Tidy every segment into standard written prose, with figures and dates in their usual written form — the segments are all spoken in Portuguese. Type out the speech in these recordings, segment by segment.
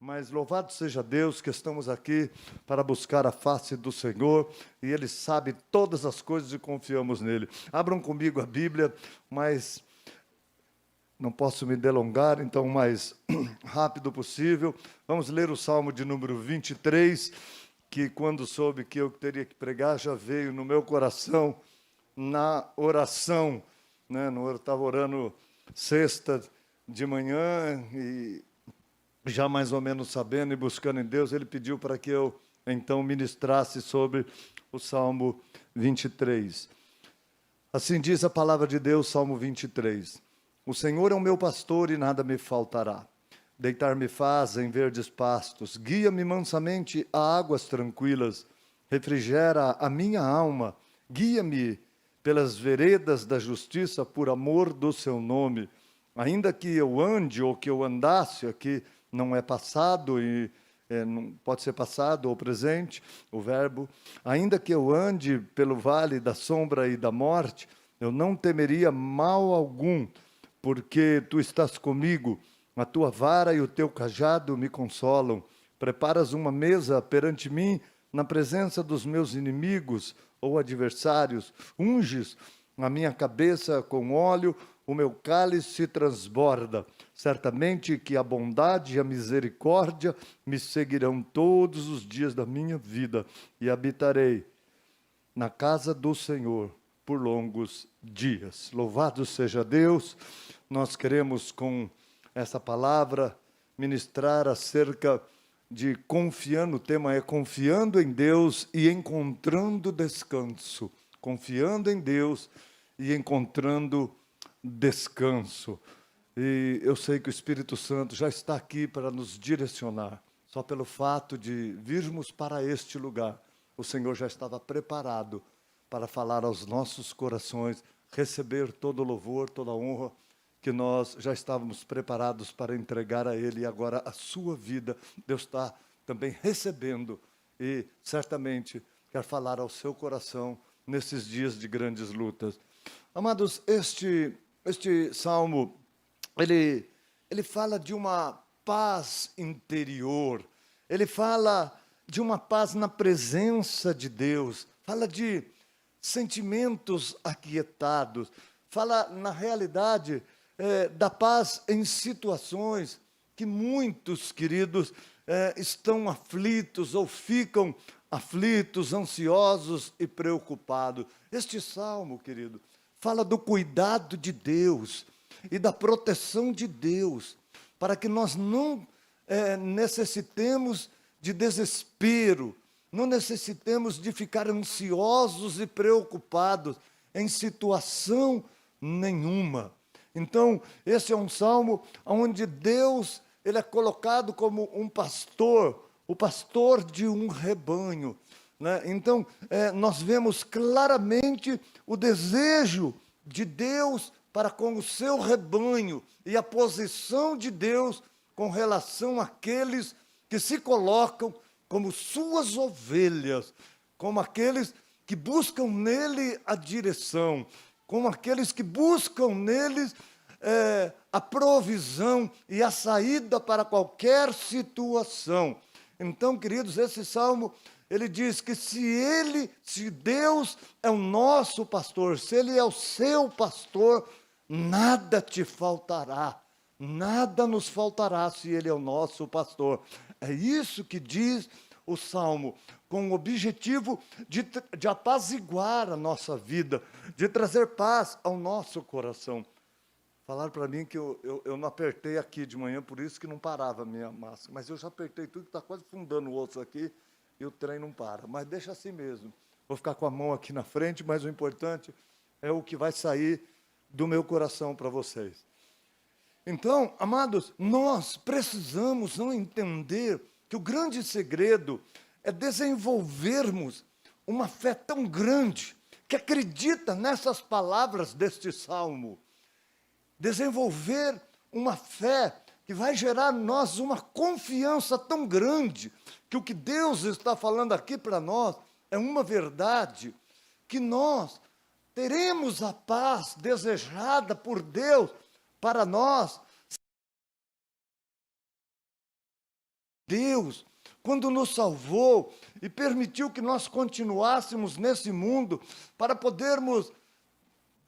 mas louvado seja Deus que estamos aqui para buscar a face do Senhor, e Ele sabe todas as coisas e confiamos nele. Abram comigo a Bíblia, mas não posso me delongar, então o mais rápido possível. Vamos ler o Salmo de número 23, que quando soube que eu teria que pregar, já veio no meu coração, na oração, né? Eu estava orando sexta de manhã, e já mais ou menos sabendo e buscando em Deus, ele pediu para que eu, então, ministrasse sobre o Salmo 23. Assim diz a palavra de Deus, Salmo 23. O Senhor é o meu pastor e nada me faltará. Deitar-me faz em verdes pastos, guia-me mansamente a águas tranquilas, refrigera a minha alma, guia-me pelas veredas da justiça por amor do seu nome. Ainda que eu ande ou que eu andasse, aqui não é passado e não pode ser passado ou presente, o verbo. Ainda que eu ande pelo vale da sombra e da morte, eu não temeria mal algum, porque tu estás comigo, a tua vara e o teu cajado me consolam. Preparas uma mesa perante mim, na presença dos meus inimigos ou adversários. Unges a minha cabeça com óleo, o meu cálice se transborda. Certamente que a bondade e a misericórdia me seguirão todos os dias da minha vida, e habitarei na casa do Senhor por longos dias. Louvado seja Deus. Nós queremos, com essa palavra, ministrar acerca de confiando, o tema é confiando em Deus e encontrando descanso. Confiando em Deus e encontrando descanso. E eu sei que o Espírito Santo já está aqui para nos direcionar. Só pelo fato de virmos para este lugar, o Senhor já estava preparado para falar aos nossos corações, receber todo o louvor, toda a honra, que nós já estávamos preparados para entregar a Ele, e agora a sua vida, Deus está também recebendo, e certamente quer falar ao seu coração nesses dias de grandes lutas. Amados, este salmo, ele fala de uma paz interior, ele fala de uma paz na presença de Deus, fala de sentimentos aquietados, fala, na realidade, da paz em situações que muitos, queridos, estão aflitos ou ficam aflitos, ansiosos e preocupados. Este salmo, querido, fala do cuidado de Deus e da proteção de Deus, para que nós não necessitemos de desespero, não necessitemos de ficar ansiosos e preocupados em situação nenhuma. Então, esse é um salmo onde Deus, ele é colocado como um pastor, o pastor de um rebanho, né? Então, nós vemos claramente o desejo de Deus para com o seu rebanho e a posição de Deus com relação àqueles que se colocam como suas ovelhas, como aqueles que buscam nele a direção, como aqueles que buscam neles a provisão e a saída para qualquer situação. Então, queridos, esse salmo, ele diz que se Deus é o nosso pastor, se Ele é o seu pastor, nada te faltará, nada nos faltará se Ele é o nosso pastor. É isso que diz o Salmo, com o objetivo de apaziguar a nossa vida, de trazer paz ao nosso coração. Falaram para mim que eu não apertei aqui de manhã, por isso que não parava a minha máscara. Mas eu já apertei tudo, que está quase fundando o osso aqui, e o trem não para. Mas deixa assim mesmo. Vou ficar com a mão aqui na frente, mas o importante é o que vai sair do meu coração para vocês. Então, amados, nós precisamos não entender que o grande segredo é desenvolvermos uma fé tão grande, que acredita nessas palavras deste salmo. Desenvolver uma fé que vai gerar em nós uma confiança tão grande, que o que Deus está falando aqui para nós é uma verdade, que nós teremos a paz desejada por Deus para nós, Deus, quando nos salvou e permitiu que nós continuássemos nesse mundo, para podermos,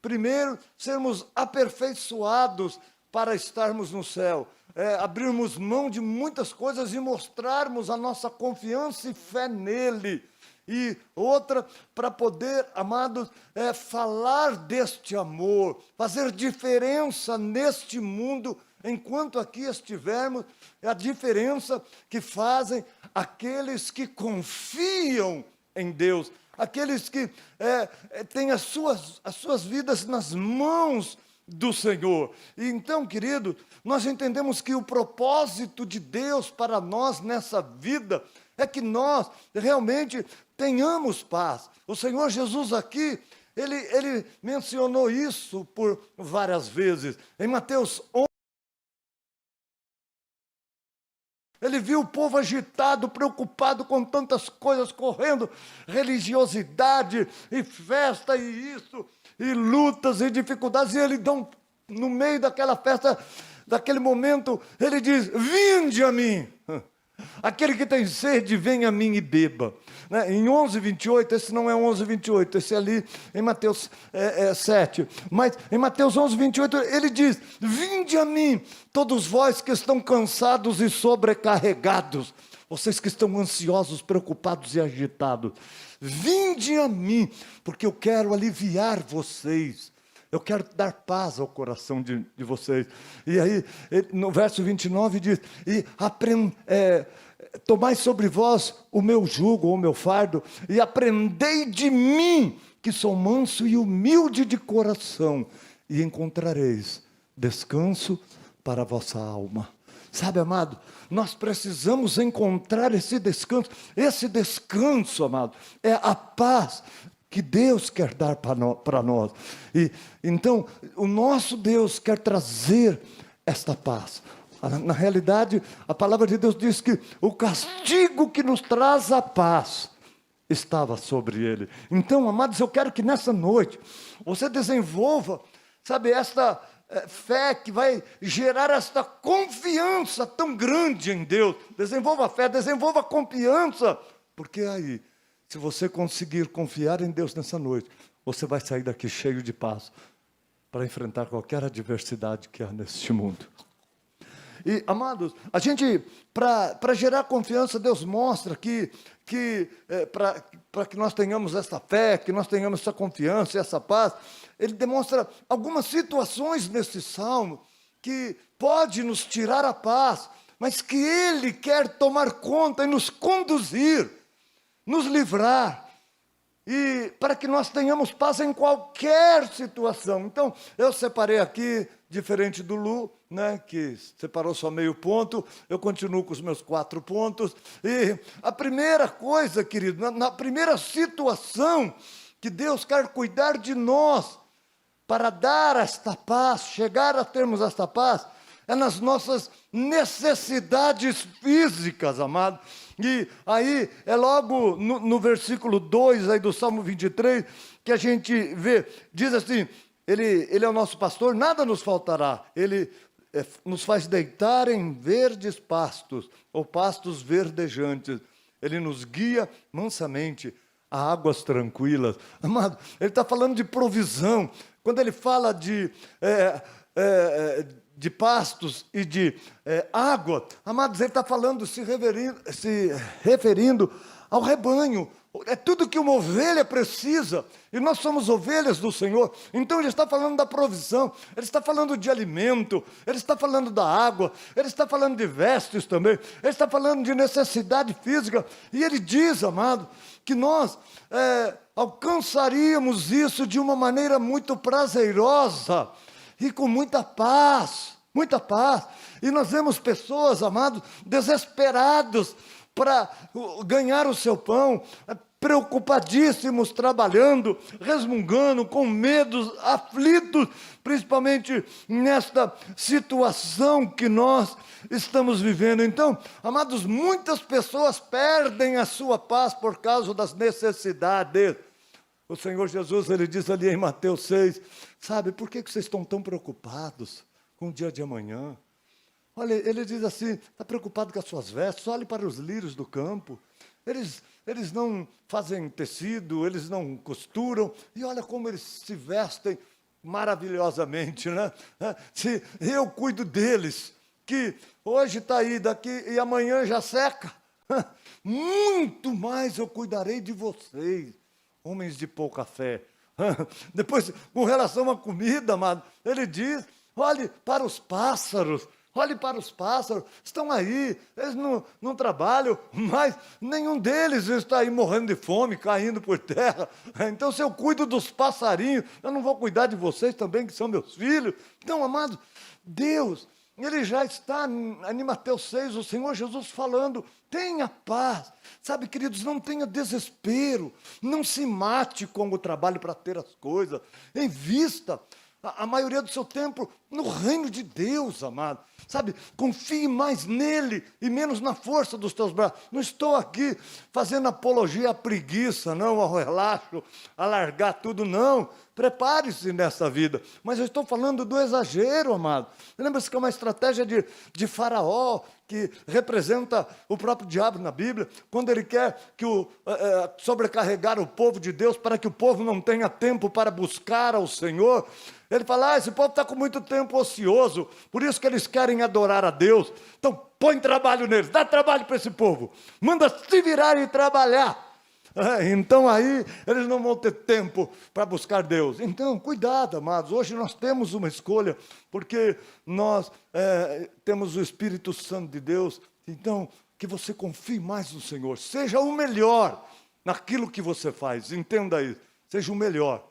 primeiro, sermos aperfeiçoados para estarmos no céu, abrirmos mão de muitas coisas e mostrarmos a nossa confiança e fé nele. E outra, para poder, amados, falar deste amor, fazer diferença neste mundo, enquanto aqui estivermos, é a diferença que fazem aqueles que confiam em Deus, aqueles que têm as suas vidas nas mãos do Senhor. E então, querido, nós entendemos que o propósito de Deus para nós nessa vida é que nós realmente tenhamos paz. O Senhor Jesus aqui, ele mencionou isso por várias vezes. Em Mateus 11, ele viu o povo agitado, preocupado com tantas coisas correndo, religiosidade e festa e isso, e lutas e dificuldades, e ele no meio daquela festa, daquele momento, ele diz: vinde a mim. Aquele que tem sede, venha a mim e beba. Em 11:28, esse não é 11:28, esse é ali em Mateus 7. Mas em Mateus 11:28, ele diz: vinde a mim, todos vós que estão cansados e sobrecarregados, vocês que estão ansiosos, preocupados e agitados, vinde a mim, porque eu quero aliviar vocês. Eu quero dar paz ao coração de vocês. E aí, no verso 29 diz: tomai sobre vós o meu jugo, ou o meu fardo, e aprendei de mim, que sou manso e humilde de coração, e encontrareis descanso para a vossa alma. Sabe, amado, nós precisamos encontrar esse descanso. Esse descanso, amado, é a paz que Deus quer dar para nós. E então, o nosso Deus quer trazer esta paz. Na realidade, a palavra de Deus diz que o castigo que nos traz a paz estava sobre ele. Então, amados, eu quero que nessa noite você desenvolva, sabe, esta fé que vai gerar esta confiança tão grande em Deus. Desenvolva a fé, desenvolva a confiança, porque aí, se você conseguir confiar em Deus nessa noite, você vai sair daqui cheio de paz para enfrentar qualquer adversidade que há neste mundo. E, amados, a gente, para gerar confiança, Deus mostra que para que nós tenhamos essa fé, que nós tenhamos essa confiança e essa paz, Ele demonstra algumas situações nesse salmo que pode nos tirar a paz, mas que Ele quer tomar conta e nos conduzir, nos livrar, e para que nós tenhamos paz em qualquer situação. Então, eu separei aqui, diferente do Lu, que separou só meio ponto, eu continuo com os meus 4 pontos. E a primeira coisa, querido, na primeira situação que Deus quer cuidar de nós, para dar esta paz, chegar a termos esta paz, é nas nossas necessidades físicas, amado. E aí, é logo no versículo 2 aí do Salmo 23, que a gente vê, diz assim: Ele é o nosso pastor, nada nos faltará. Ele nos faz deitar em verdes pastos, ou pastos verdejantes. Ele nos guia mansamente a águas tranquilas. Amado, ele está falando de provisão. Quando ele fala de pastos e de água, amados, ele está falando, se referindo ao rebanho. É tudo que uma ovelha precisa, e nós somos ovelhas do Senhor. Então ele está falando da provisão, ele está falando de alimento, ele está falando da água, ele está falando de vestes também, ele está falando de necessidade física. E ele diz, amado, que nós alcançaríamos isso de uma maneira muito prazerosa e com muita paz, muita paz. E nós vemos pessoas, amados, desesperados para ganhar o seu pão, preocupadíssimos, trabalhando, resmungando, com medos, aflitos, principalmente nesta situação que nós estamos vivendo. Então, amados, muitas pessoas perdem a sua paz por causa das necessidades. O Senhor Jesus, ele diz ali em Mateus 6, sabe, por que vocês estão tão preocupados com o dia de amanhã? Olha, ele diz assim, está preocupado com as suas vestes, olhe para os lírios do campo. Eles não fazem tecido, eles não costuram, e olha como eles se vestem maravilhosamente, né? Se eu cuido deles, que hoje está aí, daqui e amanhã já seca, muito mais eu cuidarei de vocês, homens de pouca fé. Depois, com relação à comida, amado, ele diz, olhe para os pássaros, olhe para os pássaros, estão aí, eles não trabalham, mas nenhum deles está aí morrendo de fome, caindo por terra. Então, se eu cuido dos passarinhos, eu não vou cuidar de vocês também, que são meus filhos. Então, amados, Deus, Ele já está, em Mateus 6, o Senhor Jesus falando, tenha paz. Sabe, queridos, não tenha desespero, não se mate com o trabalho para ter as coisas, invista a maioria do seu tempo no reino de Deus, amado. Sabe, confie mais nele e menos na força dos teus braços. Não estou aqui fazendo apologia à preguiça, não, ao relaxo, a largar tudo, não. Prepare-se nessa vida. Mas eu estou falando do exagero, amado. Lembra-se que é uma estratégia de Faraó, que representa o próprio diabo na Bíblia, quando ele quer que sobrecarregar o povo de Deus, para que o povo não tenha tempo para buscar ao Senhor. Ele fala, esse povo está com muito tempo ocioso, por isso que eles querem adorar a Deus. Então põe trabalho neles, dá trabalho para esse povo, manda se virar e trabalhar. Então aí eles não vão ter tempo para buscar Deus. Então, cuidado, amados, hoje nós temos uma escolha, porque nós temos o Espírito Santo de Deus. Então, que você confie mais no Senhor, seja o melhor naquilo que você faz, entenda isso, seja o melhor.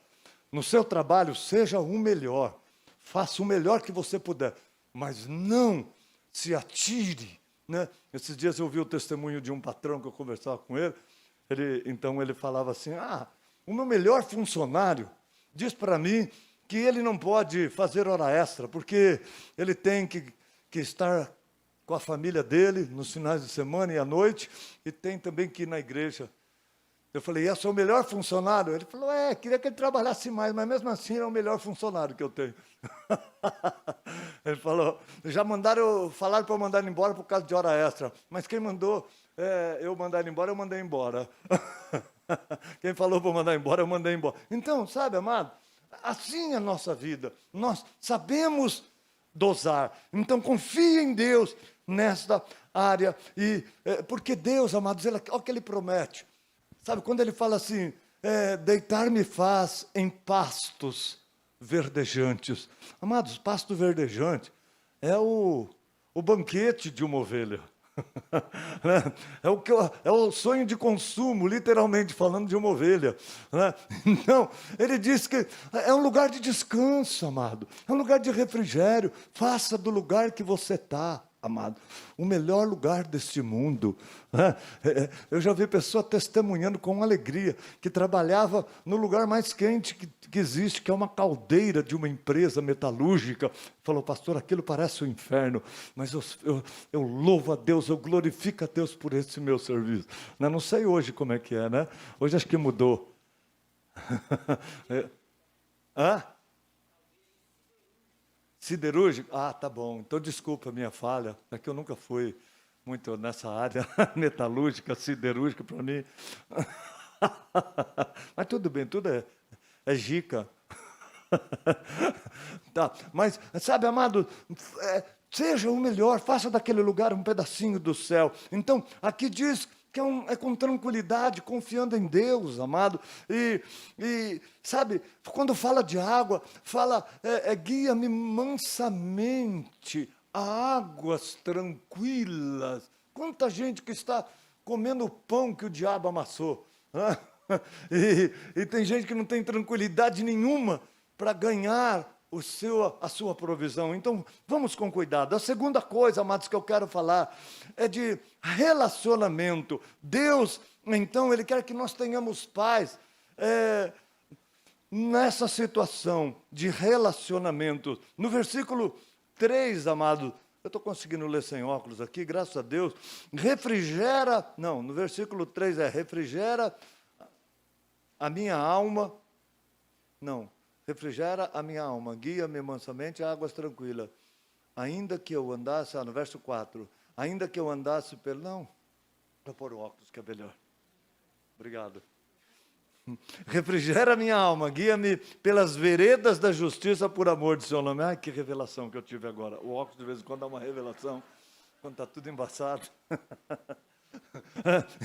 No seu trabalho, seja o melhor, faça o melhor que você puder, mas não se atire, né? Esses dias eu ouvi o testemunho de um patrão que eu conversava com ele. Então ele falava assim, o meu melhor funcionário diz para mim que ele não pode fazer hora extra, porque ele tem que estar com a família dele nos finais de semana e à noite, e tem também que ir na igreja. Eu falei, é o seu melhor funcionário? Ele falou, queria que ele trabalhasse mais, mas mesmo assim é o melhor funcionário que eu tenho. Ele falou, falaram para eu mandar ele embora por causa de hora extra, mas quem mandou eu mandar ele embora, eu mandei embora. Quem falou para eu mandar embora, eu mandei embora. Então, sabe, amado, assim é a nossa vida, nós sabemos dosar, então confie em Deus nesta área, porque Deus, amados, olha o que Ele promete. Sabe, quando Ele fala assim, deitar-me faz em pastos verdejantes. Amados, pasto verdejante é o banquete de uma ovelha. É o sonho de consumo, literalmente falando, de uma ovelha. Então, ele diz que é um lugar de descanso, amado. É um lugar de refrigério. Faça do lugar que você está, amado, o melhor lugar deste mundo. Eu já vi pessoa testemunhando com alegria que trabalhava no lugar mais quente que existe, que é uma caldeira de uma empresa metalúrgica. Falou, pastor, aquilo parece o inferno, mas eu louvo a Deus, eu glorifico a Deus por esse meu serviço. Não sei hoje como é que é, né? Hoje acho que mudou. Siderúrgico? Tá bom. Então, desculpa a minha falha, é que eu nunca fui muito nessa área metalúrgica, siderúrgica, para mim. Mas tudo bem, tudo é gica. Tá. Mas, sabe, amado, seja o melhor, faça daquele lugar um pedacinho do céu. Então, aqui diz que é com tranquilidade, confiando em Deus, amado. E sabe, quando fala de água, fala, guia-me mansamente a águas tranquilas. Quanta gente que está comendo o pão que o diabo amassou. E tem gente que não tem tranquilidade nenhuma para ganhar a sua provisão. Então, vamos com cuidado. A segunda coisa, amados, que eu quero falar é de relacionamento. Deus, então, Ele quer que nós tenhamos paz nessa situação de relacionamento. No versículo 3, amado, eu estou conseguindo ler sem óculos aqui, graças a Deus. No versículo 3 refrigera a minha alma. Refrigera a minha alma, guia-me mansamente a águas tranquilas. ainda que eu andasse, no verso 4, ainda que eu andasse pelo... Não, para pôr o óculos que é melhor. Obrigado. Refrigera minha alma, guia-me pelas veredas da justiça por amor de seu nome. Ai, que revelação que eu tive agora. O óculos de vez em quando dá uma revelação, quando está tudo embaçado.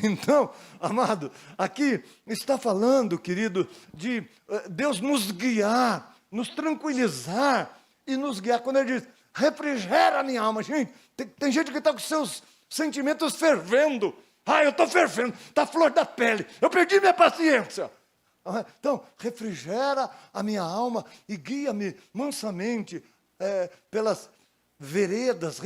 Então, amado, aqui está falando, querido, de Deus nos guiar, nos tranquilizar e nos guiar. Quando ele diz, refrigera a minha alma. Gente, tem gente que está com seus sentimentos fervendo. Eu estou fervendo, está flor da pele, eu perdi minha paciência. Então, refrigera a minha alma e guia-me mansamente pelas veredas,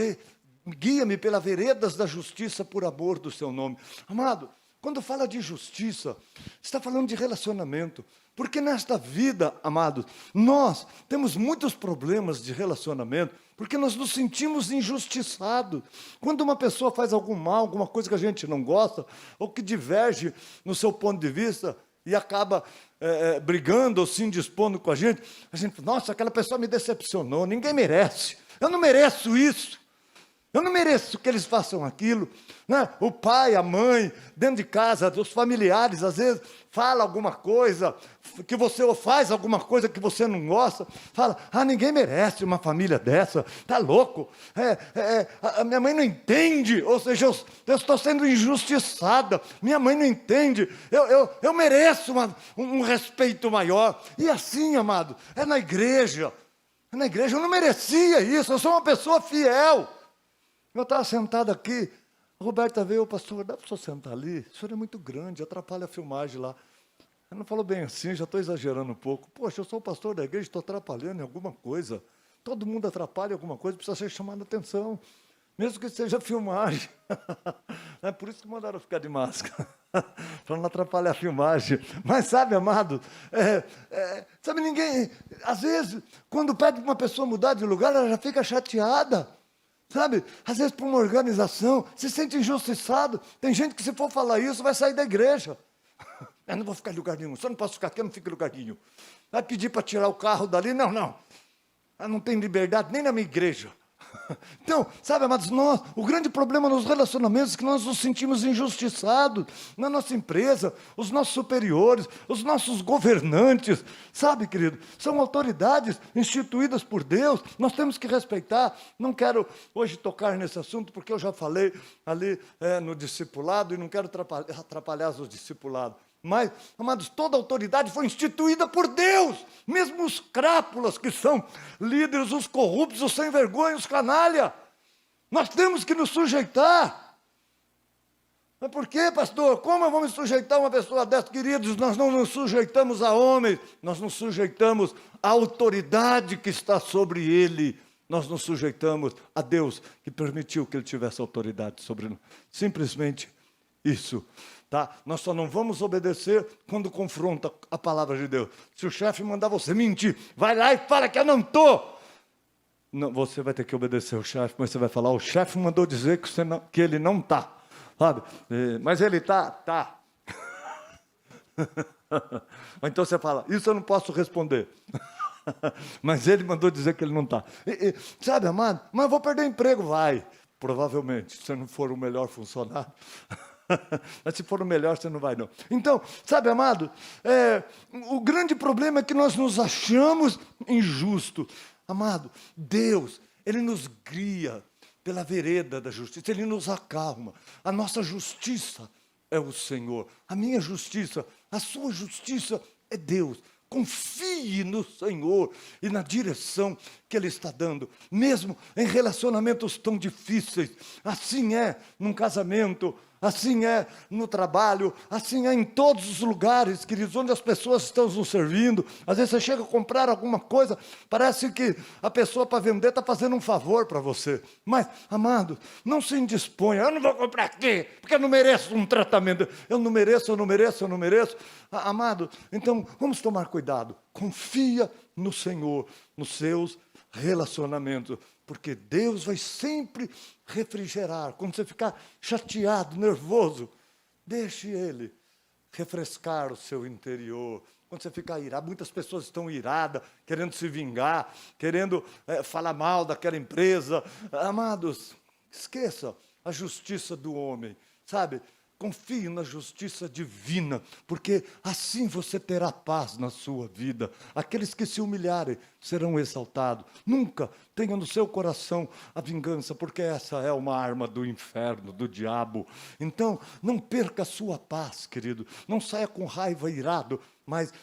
guia-me pelas veredas da justiça por amor do seu nome. Amado, quando fala de justiça, está falando de relacionamento. Porque nesta vida, amados, nós temos muitos problemas de relacionamento, porque nós nos sentimos injustiçados. Quando uma pessoa faz algum mal, alguma coisa que a gente não gosta, ou que diverge no seu ponto de vista, e acaba brigando ou se indispondo com a gente, nossa, aquela pessoa me decepcionou, ninguém merece, eu não mereço isso. Eu não mereço que eles façam aquilo, né? O pai, a mãe, dentro de casa, os familiares, às vezes, fala alguma coisa, que você faz alguma coisa que você não gosta, fala, ninguém merece uma família dessa, tá louco, a minha mãe não entende, ou seja, eu estou sendo injustiçada, minha mãe não entende, eu mereço um respeito maior, e assim, amado, na igreja eu não merecia isso, eu sou uma pessoa fiel. Eu estava sentado aqui, a Roberta veio, pastor, dá para o senhor sentar ali? O senhor é muito grande, atrapalha a filmagem lá. Ela não falou bem assim, já estou exagerando um pouco. Poxa, eu sou o pastor da igreja, estou atrapalhando em alguma coisa. Todo mundo atrapalha em alguma coisa, precisa ser chamado a atenção. Mesmo que seja filmagem. É por isso que mandaram ficar de máscara. Para não atrapalhar a filmagem. Mas sabe, amado, sabe, ninguém... Às vezes, quando pede para uma pessoa mudar de lugar, ela já fica chateada. Sabe, às vezes para uma organização, se sente injustiçado. Tem gente que se for falar isso, vai sair da igreja. Eu não vou ficar em lugar nenhum, se eu não posso ficar aqui, eu não fico em lugar nenhum. Vai pedir para tirar o carro dali? Não. Eu não tenho liberdade nem na minha igreja. Então, sabe, amados, o grande problema nos relacionamentos é que nós nos sentimos injustiçados na nossa empresa, os nossos superiores, os nossos governantes, sabe, querido, são autoridades instituídas por Deus, nós temos que respeitar. Não quero hoje tocar nesse assunto, porque eu já falei ali no discipulado e não quero atrapalhar os discipulados. Mas, amados, toda autoridade foi instituída por Deus, mesmo os crápulas que são líderes, os corruptos, os sem vergonha, os canalha. Nós temos que nos sujeitar. Mas por quê, pastor? Como eu vou me sujeitar a uma pessoa dessa? Queridos, nós não nos sujeitamos a homens, nós nos sujeitamos à autoridade que está sobre ele. Nós nos sujeitamos a Deus, que permitiu que ele tivesse autoridade sobre nós. Simplesmente isso. Tá? Nós só não vamos obedecer quando confronta a palavra de Deus. Se o chefe mandar você mentir, vai lá e fala que eu não estou. Não, você vai ter que obedecer o chefe, mas você vai falar, o chefe mandou dizer que ele não está. Sabe? Mas ele está. Tá. Ou então você fala, isso eu não posso responder. Mas ele mandou dizer que ele não está. Sabe, amado? Mas eu vou perder o emprego. Vai, provavelmente, se eu não for o melhor funcionário. Mas se for o melhor, você não vai, não. Então, sabe, amado, o grande problema é que nós nos achamos injustos. Amado, Deus, Ele nos guia pela vereda da justiça, Ele nos acalma. A nossa justiça é o Senhor, a minha justiça, a sua justiça é Deus. Confie no Senhor e na direção que Ele está dando, mesmo em relacionamentos tão difíceis. Assim é num casamento, assim é no trabalho, assim é em todos os lugares, queridos, onde as pessoas estão nos servindo. Às vezes você chega a comprar alguma coisa, parece que a pessoa para vender está fazendo um favor para você. Mas, amado, não se indisponha. Eu não vou comprar aqui, porque eu não mereço um tratamento. Eu não mereço. Amado, então vamos tomar cuidado. Confia no Senhor, nos seus relacionamentos, porque Deus vai sempre refrigerar. Quando você ficar chateado, nervoso, deixe Ele refrescar o seu interior Quando você fica irado, muitas pessoas estão iradas, querendo se vingar, querendo falar mal daquela empresa. Amados, esqueça a justiça do homem, sabe? Confie na justiça divina, porque assim você terá paz na sua vida. Aqueles que se humilharem serão exaltados. Nunca tenha no seu coração a vingança, porque essa é uma arma do inferno, do diabo. Então, não perca a sua paz, querido. Não saia com raiva, irado, mas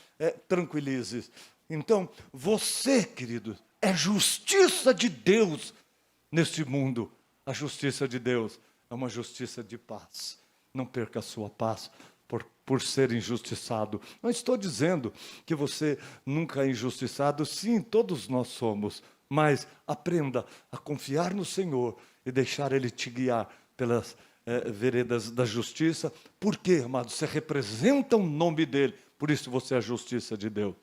tranquilize. Então, você, querido, é justiça de Deus neste mundo. A justiça de Deus é uma justiça de paz. Não perca a sua paz por ser injustiçado. Não estou dizendo que você nunca é injustiçado. Sim, todos nós somos. Mas aprenda a confiar no Senhor e deixar Ele te guiar pelas veredas da justiça. Por quê, amados? Você representa o nome dEle. Por isso você é a justiça de Deus.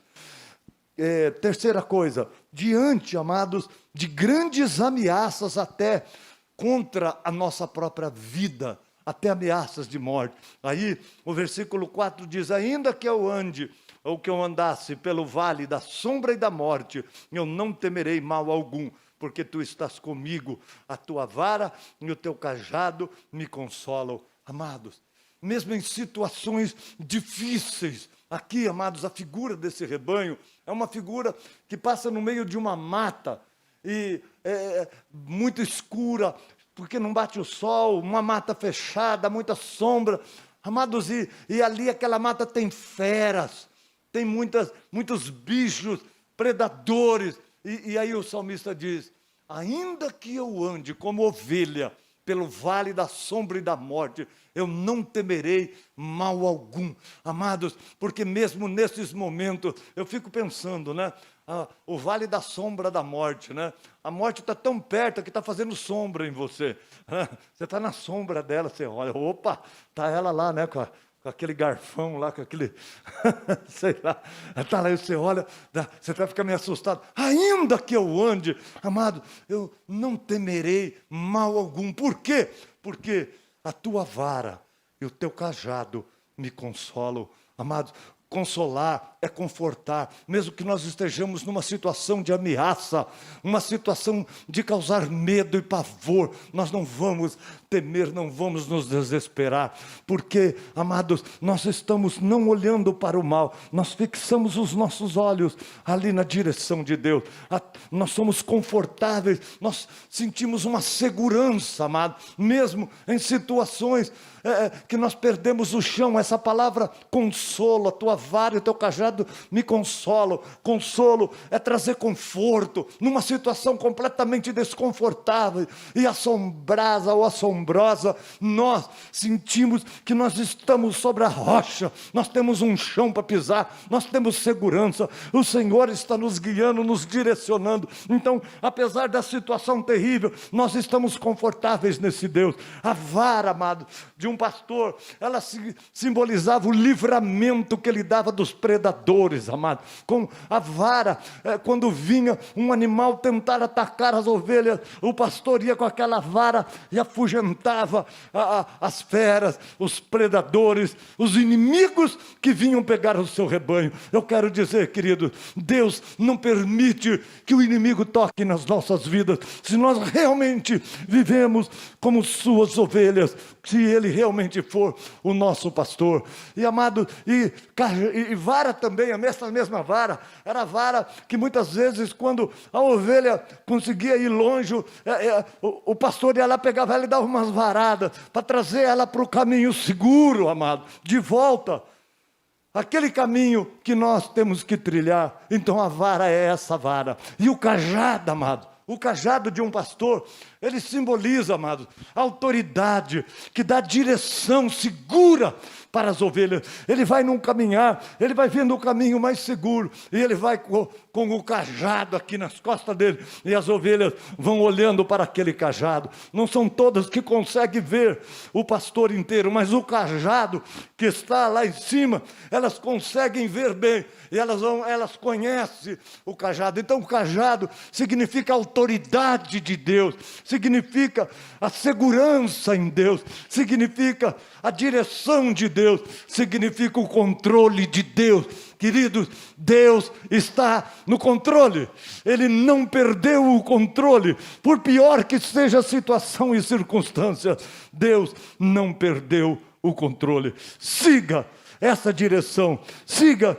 Terceira coisa. Diante, amados, de grandes ameaças até contra a nossa própria vida, até ameaças de morte. Aí o versículo 4 diz: ainda que eu ande, ou que eu andasse pelo vale da sombra e da morte, eu não temerei mal algum, porque tu estás comigo, a tua vara e o teu cajado me consolam. Amados, mesmo em situações difíceis, aqui, amados, a figura desse rebanho é uma figura que passa no meio de uma mata, e muito escura, porque não bate o sol, uma mata fechada, muita sombra. Amados, e ali aquela mata tem feras, tem muitos bichos, predadores. E aí o salmista diz: ainda que eu ande como ovelha pelo vale da sombra e da morte, eu não temerei mal algum. Amados, porque mesmo nesses momentos, eu fico pensando, né? O vale da sombra da morte, né? A morte está tão perto que está fazendo sombra em você. Você está na sombra dela, você olha, opa, está ela lá, né? Com aquele garfão lá, com aquele, sei lá, está lá e você olha, você vai ficar meio assustado. Ainda que eu ande, amado, eu não temerei mal algum. Por quê? Porque a tua vara e o teu cajado me consolam. Amados, consolar é confortar, mesmo que nós estejamos numa situação de ameaça, uma situação de causar medo e pavor, nós não vamos temer, não vamos nos desesperar, porque, amados, nós estamos não olhando para o mal, nós fixamos os nossos olhos ali na direção de Deus, nós somos confortáveis, nós sentimos uma segurança, amado, mesmo em situações que nós perdemos o chão. Essa palavra consolo, a tua vara e o teu cajado me consolam. Consolo é trazer conforto numa situação completamente desconfortável e assombrada ou assombrosa. Nós sentimos que nós estamos sobre a rocha, nós temos um chão para pisar, nós temos segurança, o Senhor está nos guiando, nos direcionando. Então, apesar da situação terrível, nós estamos confortáveis nesse Deus. A vara, amado, de um pastor, ela simbolizava o livramento que ele dava dos predadores, amado. Com a vara, quando vinha um animal tentar atacar as ovelhas, o pastor ia com aquela vara e afugentava as feras, os predadores, os inimigos que vinham pegar o seu rebanho. Eu quero dizer, querido, Deus não permite que o inimigo toque nas nossas vidas, se nós realmente vivemos como suas ovelhas, se Ele realmente for o nosso pastor. E amado, e vara também, essa mesma vara, era a vara que muitas vezes, quando a ovelha conseguia ir longe, o pastor ia lá, pegava ela e dava umas varadas, para trazer ela para o caminho seguro, amado, de volta. Aquele caminho que nós temos que trilhar. Então a vara é essa vara. E o cajado, amado, o cajado de um pastor, ele simboliza, amados, a autoridade que dá direção segura para as ovelhas. Ele vai num caminhar, ele vai vendo o caminho mais seguro, e ele vai com o cajado aqui nas costas dele, e as ovelhas vão olhando para aquele cajado. Não são todas que conseguem ver o pastor inteiro, mas o cajado que está lá em cima, elas conseguem ver bem, e elas conhecem o cajado. Então o cajado significa a autoridade de Deus, significa a segurança em Deus, significa a direção de Deus, significa o controle de Deus, Queridos, Deus está no controle. Ele não perdeu o controle. Por pior que seja a situação e circunstância, Deus não perdeu o controle. Siga essa direção. Siga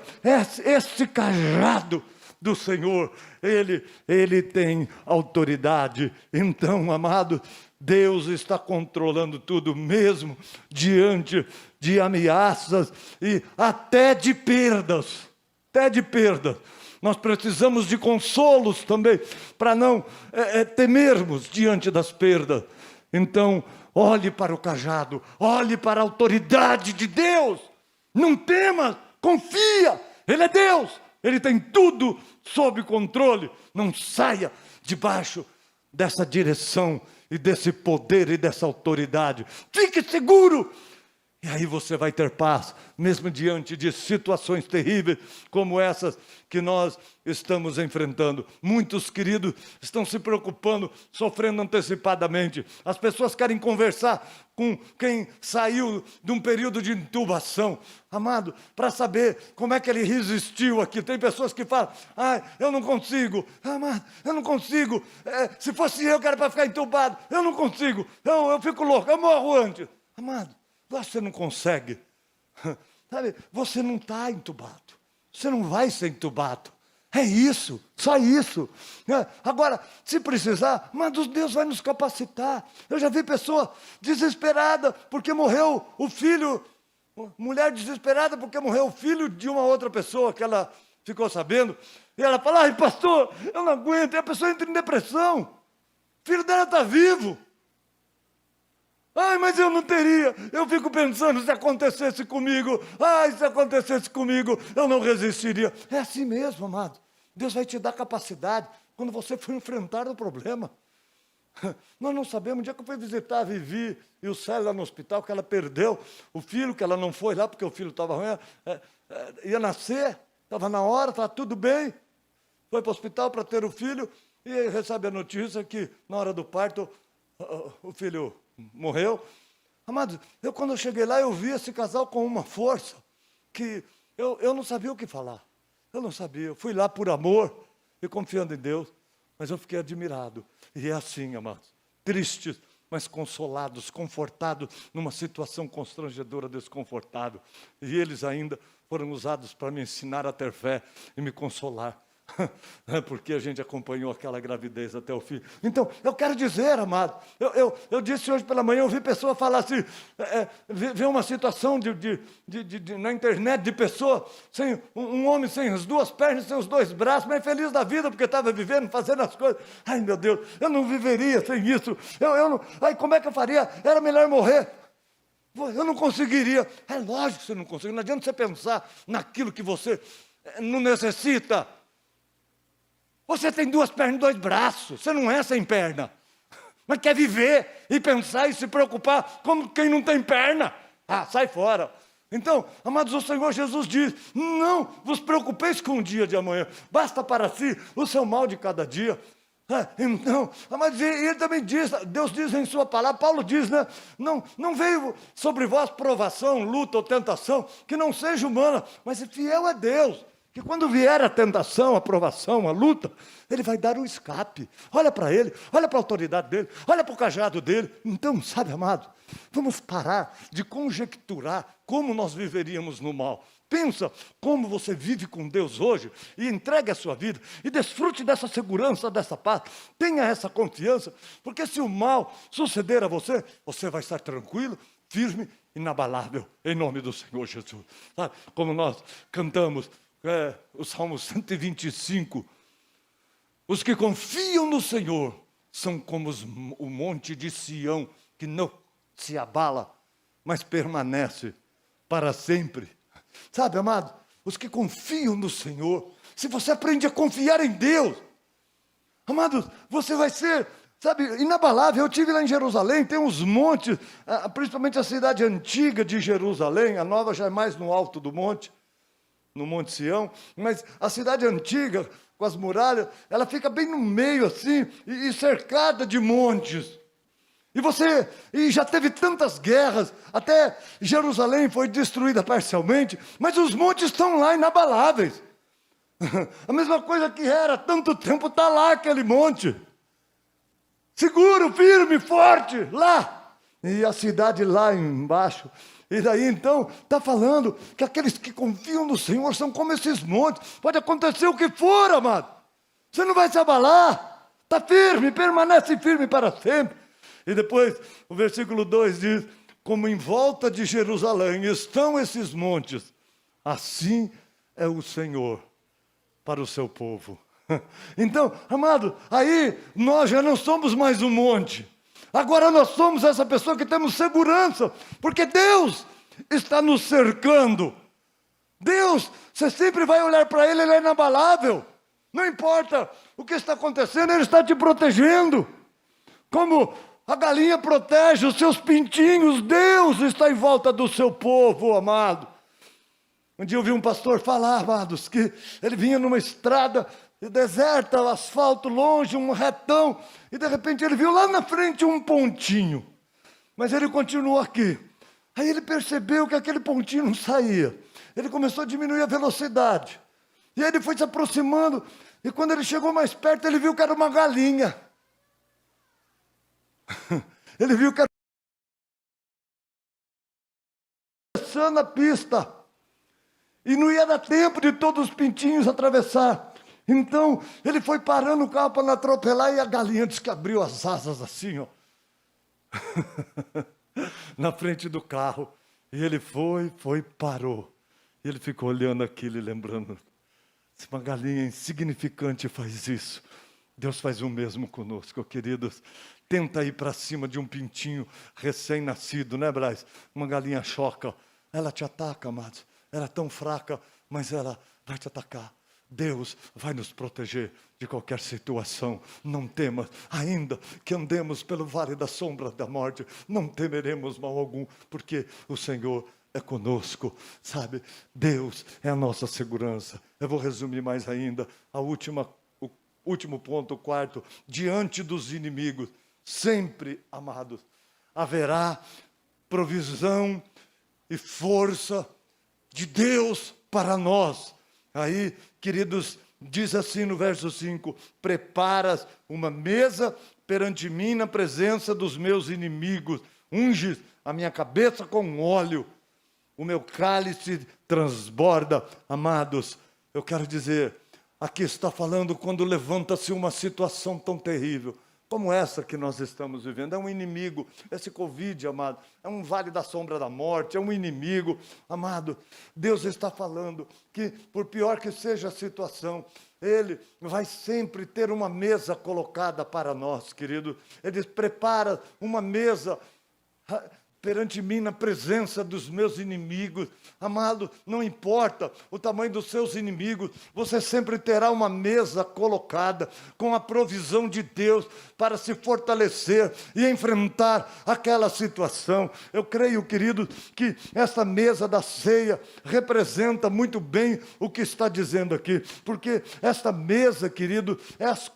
esse cajado do Senhor. Ele tem autoridade. Então, amado, Deus está controlando tudo, mesmo diante de ameaças e até de perdas. Até de perdas. Nós precisamos de consolos também, para não temermos diante das perdas. Então, olhe para o cajado, olhe para a autoridade de Deus. Não temas, confia, Ele é Deus. Ele tem tudo sob controle. Não saia debaixo dessa direção e desse poder e dessa autoridade. Fique seguro. E aí você vai ter paz, mesmo diante de situações terríveis como essas que nós estamos enfrentando. Muitos, queridos, estão se preocupando, sofrendo antecipadamente. As pessoas querem conversar com quem saiu de um período de intubação, amado, para saber como é que ele resistiu aqui. Tem pessoas que falam, eu não consigo, amado, eu não consigo. Se fosse eu que era para ficar entubado, eu não consigo, eu fico louco, eu morro antes. Amado, você não consegue, sabe? Você não está entubado, você não vai ser entubado, é isso, só isso. Agora, se precisar, mas Deus vai nos capacitar. Eu já vi pessoa desesperada porque morreu o filho, mulher desesperada porque morreu o filho de uma outra pessoa que ela ficou sabendo, e ela fala, pastor, eu não aguento, e a pessoa entra em depressão, o filho dela está vivo. Mas eu não teria. Eu fico pensando, se acontecesse comigo, se acontecesse comigo, eu não resistiria. É assim mesmo, amado. Deus vai te dar capacidade quando você for enfrentar o problema. Nós não sabemos, um dia que eu fui visitar a Vivi e o Célio lá no hospital, que ela perdeu o filho, que ela não foi lá porque o filho estava ruim, ia nascer, estava na hora, estava tudo bem. Foi para o hospital para ter o filho e recebe a notícia que na hora do parto o filho morreu. Amados, quando eu cheguei lá, eu vi esse casal com uma força que eu não sabia o que falar. Eu não sabia. Eu fui lá por amor e confiando em Deus, mas eu fiquei admirado. E é assim, amados, tristes, mas consolados, confortados numa situação constrangedora, desconfortável. E eles ainda foram usados para me ensinar a ter fé e me consolar. Porque a gente acompanhou aquela gravidez até o fim. Então, eu quero dizer, amado, eu disse hoje pela manhã, eu vi pessoa falar assim, ver uma situação na internet de pessoa, sem um homem sem as duas pernas, sem os dois braços, mas feliz da vida, porque estava vivendo, fazendo as coisas. Ai, meu Deus, eu não viveria sem isso. Como é que eu faria? Era melhor morrer. Eu não conseguiria. É lógico que você não consegue. Não adianta você pensar naquilo que você não necessita. Você tem duas pernas e dois braços, você não é sem perna, mas quer viver e pensar e se preocupar como quem não tem perna. Sai fora. Então, amados, o Senhor Jesus diz, não vos preocupeis com o dia de amanhã, basta para si o seu mal de cada dia. Então, mas ele também diz, Deus diz em sua palavra, Paulo diz, né? Não veio sobre vós provação, luta ou tentação, que não seja humana, mas fiel é Deus. Que quando vier a tentação, a provação, a luta, Ele vai dar um escape. Olha para Ele, olha para a autoridade dEle, olha para o cajado dEle. Então, sabe, amado, vamos parar de conjecturar como nós viveríamos no mal. Pensa como você vive com Deus hoje e entregue a sua vida e desfrute dessa segurança, dessa paz. Tenha essa confiança, porque se o mal suceder a você, você vai estar tranquilo, firme, inabalável, em nome do Senhor Jesus. Sabe, como nós cantamos, o Salmo 125, os que confiam no Senhor são como o monte de Sião, que não se abala, mas permanece para sempre. Sabe, amado, os que confiam no Senhor, se você aprende a confiar em Deus, amados, você vai ser, sabe, inabalável. Eu estive lá em Jerusalém, tem uns montes, principalmente a cidade antiga de Jerusalém, a nova já é mais no alto do monte, no Monte Sião, mas a cidade antiga, com as muralhas, ela fica bem no meio assim, e cercada de montes. E já teve tantas guerras, até Jerusalém foi destruída parcialmente, mas os montes estão lá inabaláveis. A mesma coisa que era, tanto tempo está lá aquele monte. Seguro, firme, forte, lá. E a cidade lá embaixo. E daí então, está falando que aqueles que confiam no Senhor são como esses montes. Pode acontecer o que for, amado. Você não vai se abalar. Está firme, permanece firme para sempre. E depois, o versículo 2 diz, como em volta de Jerusalém estão esses montes, assim é o Senhor para o seu povo. Então, amado, aí nós já não somos mais um monte. Agora nós somos essa pessoa que temos segurança, porque Deus está nos cercando. Deus, você sempre vai olhar para Ele, Ele é inabalável. Não importa o que está acontecendo, Ele está te protegendo. Como a galinha protege os seus pintinhos, Deus está em volta do seu povo, amado. Um dia eu vi um pastor falar, amados, que ele vinha numa estrada deserta, o asfalto longe, um retão, e de repente ele viu lá na frente um pontinho, mas ele continuou aqui. Aí ele percebeu que aquele pontinho não saía, ele começou a diminuir a velocidade, e aí ele foi se aproximando, e quando ele chegou mais perto, ele viu que era uma galinha. Ele viu que era atravessando a pista, e não ia dar tempo de todos os pintinhos atravessar. Então, ele foi parando o carro para não atropelar, e a galinha disse que abriu as asas assim, ó, na frente do carro. E ele parou. E ele ficou olhando aquilo e lembrando, se uma galinha insignificante faz isso, Deus faz o mesmo conosco, queridos. Tenta ir para cima de um pintinho recém-nascido, né, Braz? Uma galinha choca, ela te ataca, amados. Ela é tão fraca, mas ela vai te atacar. Deus vai nos proteger de qualquer situação. Não temas, ainda que andemos pelo vale da sombra da morte, não temeremos mal algum, porque o Senhor é conosco, sabe? Deus é a nossa segurança. Eu vou resumir mais ainda, o último ponto, o quarto. Diante dos inimigos, sempre, amados, haverá provisão e força de Deus para nós. Aí, queridos, diz assim no verso 5, preparas uma mesa perante mim na presença dos meus inimigos, unges a minha cabeça com óleo, o meu cálice transborda. Amados, eu quero dizer, aqui está falando quando levanta-se uma situação tão terrível, como essa que nós estamos vivendo. É um inimigo, esse Covid, amado, é um vale da sombra da morte, é um inimigo, amado. Deus está falando que, por pior que seja a situação, Ele vai sempre ter uma mesa colocada para nós, querido. Ele prepara uma mesa perante mim na presença dos meus inimigos. Amado, não importa o tamanho dos seus inimigos, você sempre terá uma mesa colocada com a provisão de Deus para se fortalecer e enfrentar aquela situação. Eu creio, querido, que essa mesa da ceia representa muito bem o que está dizendo aqui, porque esta mesa, querido,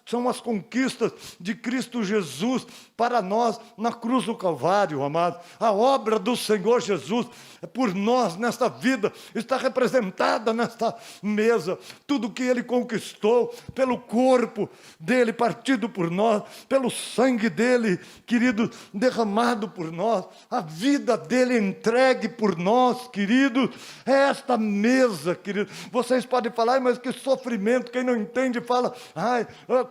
são as conquistas de Cristo Jesus para nós na cruz do Calvário, amado. A obra do Senhor Jesus por nós nesta vida está representada nesta mesa. Tudo que Ele conquistou pelo corpo dEle partido por nós, pelo sangue dEle, querido, derramado por nós, a vida dEle entregue por nós, querido. É esta mesa, querido. Vocês podem falar, mas que sofrimento. Quem não entende fala,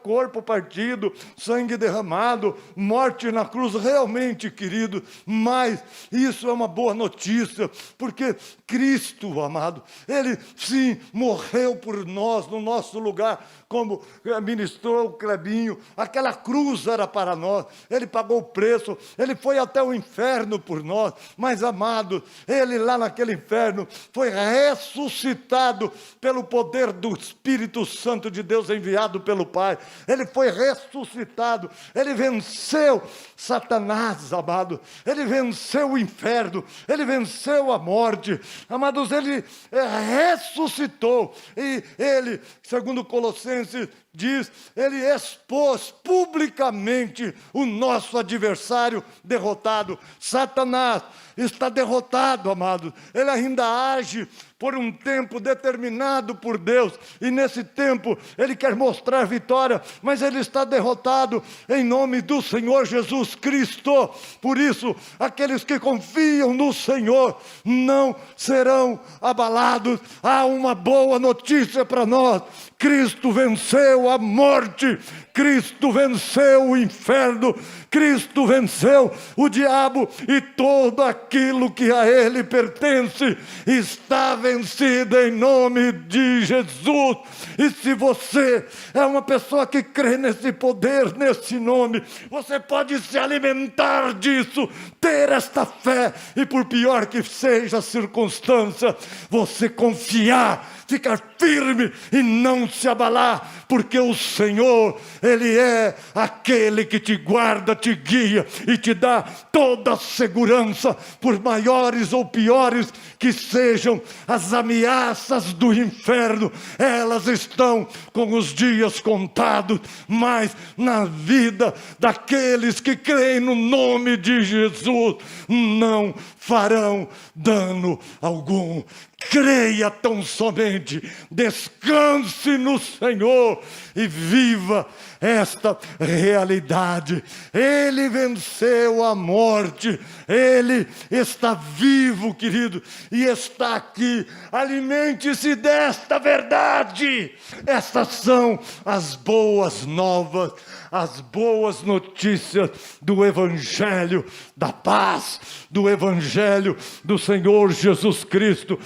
corpo partido, sangue derramado, morte na cruz. Realmente, querido, mas isso é uma boa notícia, porque Cristo, amado, Ele sim morreu por nós, no nosso lugar, como ministrou o Clebinho. Aquela cruz era para nós, Ele pagou o preço, Ele foi até o inferno por nós, mas amado, Ele lá naquele inferno foi ressuscitado pelo poder do Espírito Santo de Deus enviado pelo Pai. Ele foi ressuscitado, Ele venceu Satanás, amado, Ele venceu venceu o inferno, ele venceu a morte. Amados, ele ressuscitou. E ele, segundo Colossenses diz, ele expôs publicamente o nosso adversário derrotado. Satanás está derrotado, amados. Ele ainda age por um tempo determinado por Deus, e nesse tempo ele quer mostrar vitória, mas ele está derrotado em nome do Senhor Jesus Cristo. Por isso, aqueles que confiam no Senhor não serão abalados. Há uma boa notícia para nós: Cristo venceu a morte, Cristo venceu o inferno, Cristo venceu o diabo, e tudo aquilo que a ele pertence está vencido em nome de Jesus. E se você é uma pessoa que crê nesse poder, nesse nome, você pode se alimentar disso, ter esta fé, e por pior que seja a circunstância, você confiar, ficar firme e não se abalar, porque o Senhor, Ele é aquele que te guarda, te guia e te dá toda a segurança, por maiores ou piores que sejam as ameaças do inferno. Elas estão com os dias contados, mas na vida daqueles que creem no nome de Jesus, não farão dano algum. Creia tão somente, descanse no Senhor e viva esta realidade. Ele venceu a morte, Ele está vivo, querido, e está aqui. Alimente-se desta verdade. Estas são as boas novas, as boas notícias do Evangelho da paz, do Evangelho do Senhor Jesus Cristo.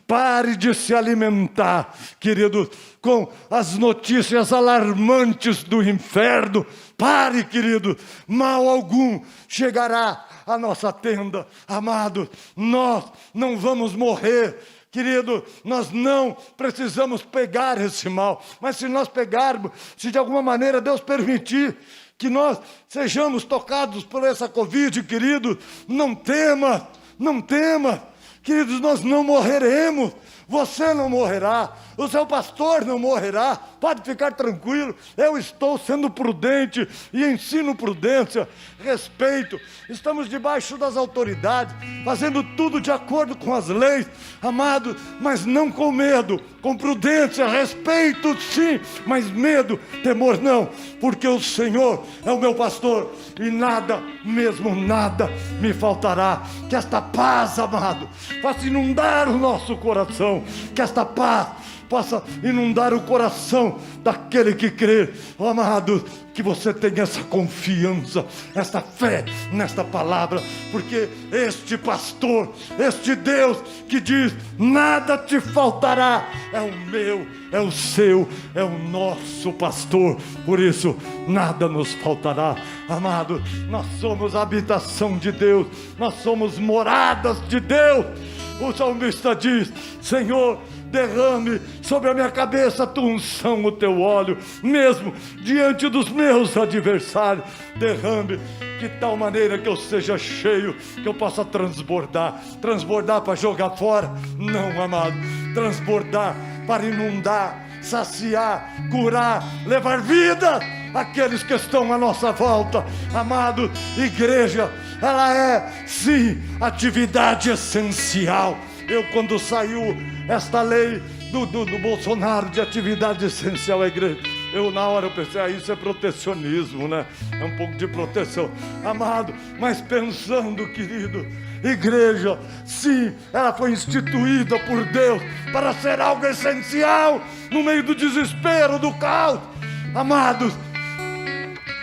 Pare de se alimentar, querido, com as notícias alarmantes do inferno. Pare, querido, mal algum chegará à nossa tenda. Amado, nós não vamos morrer. Querido, nós não precisamos pegar esse mal, mas se nós pegarmos, se de alguma maneira Deus permitir que nós sejamos tocados por essa Covid, querido, não tema, não tema, queridos, nós não morreremos. Você não morrerá, o seu pastor não morrerá, pode ficar tranquilo. Eu estou sendo prudente e ensino prudência, respeito. Estamos debaixo das autoridades, fazendo tudo de acordo com as leis, amado, mas não com medo, com prudência, respeito sim, mas medo, temor não, porque o Senhor é o meu pastor e nada, mesmo nada, me faltará. Que esta paz, amado, faça inundar o nosso coração, que esta paz possa inundar o coração daquele que crê. Oh, amado, que você tenha essa confiança, essa fé nesta palavra, porque este pastor, este Deus que diz, nada te faltará, é o meu, é o seu, é o nosso pastor. Por isso, nada nos faltará. Amado, nós somos a habitação de Deus, nós somos moradas de Deus. O salmista diz, Senhor, derrame sobre a minha cabeça a tua unção, o teu óleo, mesmo diante dos meus adversários. Derrame de tal maneira que eu seja cheio, que eu possa transbordar. Transbordar para jogar fora? Não, amado. Transbordar para inundar, saciar, curar, levar vida àqueles que estão à nossa volta. Amado, igreja, ela é sim atividade essencial. Quando saiu esta lei do Bolsonaro de atividade essencial à igreja, na hora eu pensei, isso é protecionismo, né? É um pouco de proteção, amado, mas pensando, querido, igreja, sim, ela foi instituída por Deus para ser algo essencial no meio do desespero, do caos. Amados,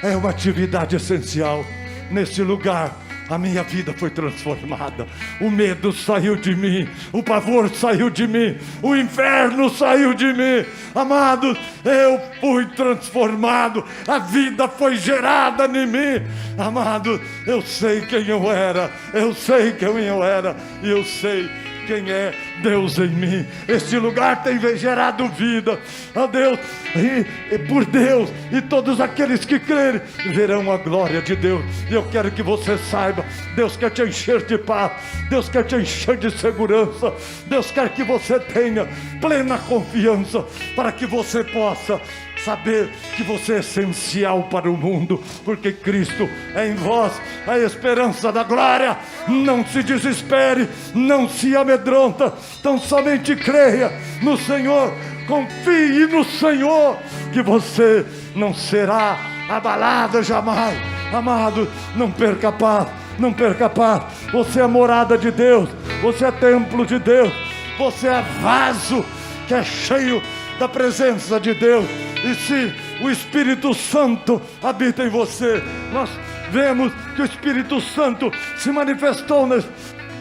é uma atividade essencial. Nesse lugar a minha vida foi transformada, o medo saiu de mim, o pavor saiu de mim, o inferno saiu de mim. Amados, eu fui transformado, a vida foi gerada em mim. Amados, eu sei quem eu era, eu sei quem eu era, e eu sei quem é Deus em mim. Este lugar tem gerado vida, ó Deus, e por Deus, e todos aqueles que crerem verão a glória de Deus. E eu quero que você saiba, Deus quer te encher de paz, Deus quer te encher de segurança, Deus quer que você tenha plena confiança, para que você possa saber que você é essencial para o mundo, porque Cristo é em vós, a esperança da glória. Não se desespere, não se amedronta, tão somente creia no Senhor, confie no Senhor, que você não será abalado jamais. Amado, não perca a paz, não perca a paz. Você é morada de Deus, você é templo de Deus, você é vaso que é cheio da presença de Deus. E se o Espírito Santo habita em você, nós vemos que o Espírito Santo se manifestou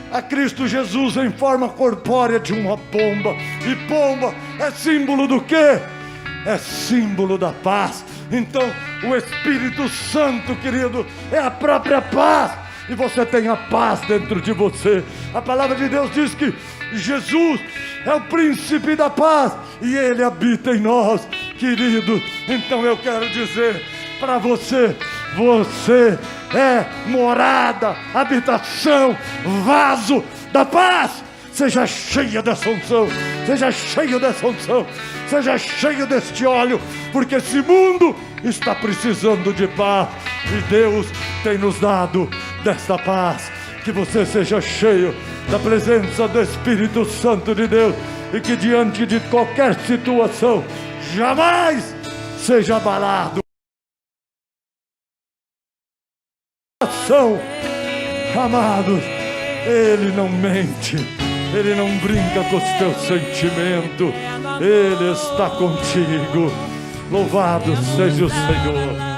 a Cristo Jesus em forma corpórea de uma pomba. E pomba é símbolo do quê? É símbolo da paz. Então o Espírito Santo, querido, é a própria paz. E você tem a paz dentro de você. A palavra de Deus diz que Jesus é o príncipe da paz e Ele habita em nós, querido. Então eu quero dizer para você, você é morada, habitação, vaso da paz. Seja cheia dessa unção, seja cheio dessa unção, seja cheio deste óleo, porque esse mundo está precisando de paz, e Deus tem nos dado desta paz. Que você seja cheio da presença do Espírito Santo de Deus, e que diante de qualquer situação jamais seja abalado. Amados, Ele não mente, Ele não brinca com os teus sentimentos, Ele está contigo. Louvado seja o Senhor.